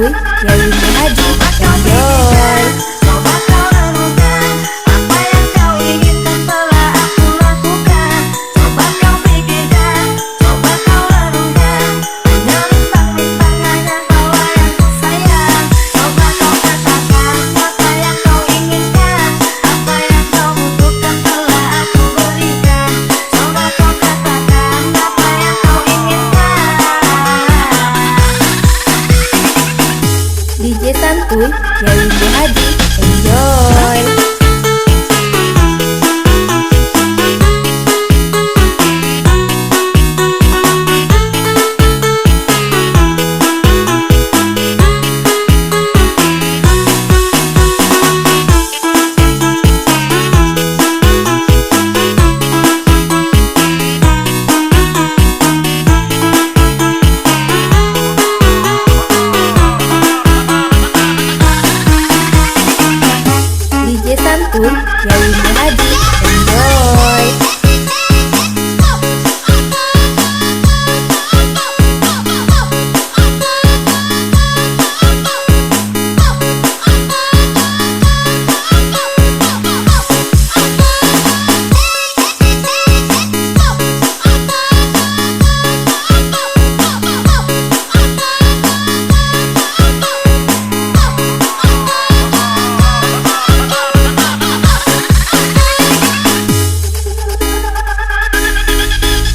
Santuy Yayuni Hadi. Enjoy. Coba kau renungkan apa yang kau inginkan telah aku lakukan. Coba kau pikirkan, coba kau renungkan. Hanya bintang-bintang, hanya kau yang ku sayang. Coba kau katakan apa yang kau inginkan, apa yang kau butuhkan telah aku berikan. Coba kau katakan apa yang kau inginkan. DJ Santuy Yayuni Hadi. Enjoy. DJ Santuy Yayuni Hadi. Enjoy.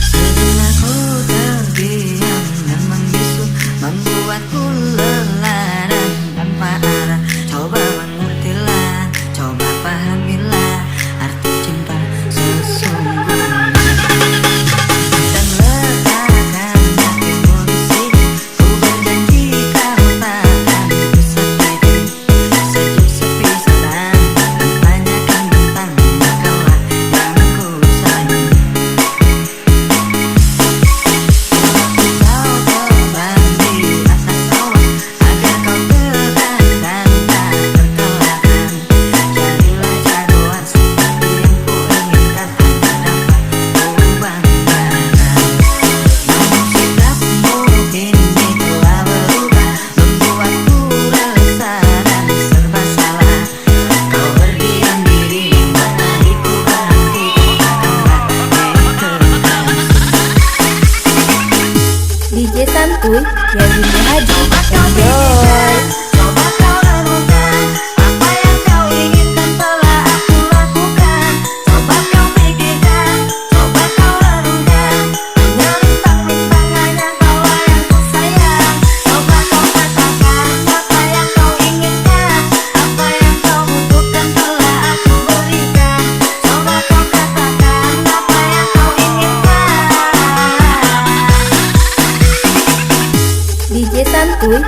Sejenak ku terdiam dan membisu, membuatku lelah dan tanpa arah. Coba mengertilah, coba pahamilah arti cinta sesungguhnya. Dan letakkan hatimu di sini, ku berjanji kau takkan bersedih. Sejuk sepi sedang, tanyakan tentang kaulah yang ku sayang. Kau terbang di atas awan agar kau tegak dan tak terkalahkan. Jadilah jagoan seperti yang ku inginkan, hanya dapat ku banggakan. Namun sikapmu kini telah berubah, membuatku resah dan serba salah. Kau berdiam diri di mana hatiku berhenti, katakanlah DJ Santuy Yayuni Hadi. Enjoy. Enjoy. Coba kau renungkan apa yang kau inginkan telah aku lakukan. Coba kau pikirkan, coba kau renungkan. Hanya bintang-bintang, hanya kau yang ku sayang. Coba kau katakan apa yang kau inginkan, apa yang kau butuhkan telah aku berikan. Coba kau katakan apa yang kau inginkan. DJ Santuy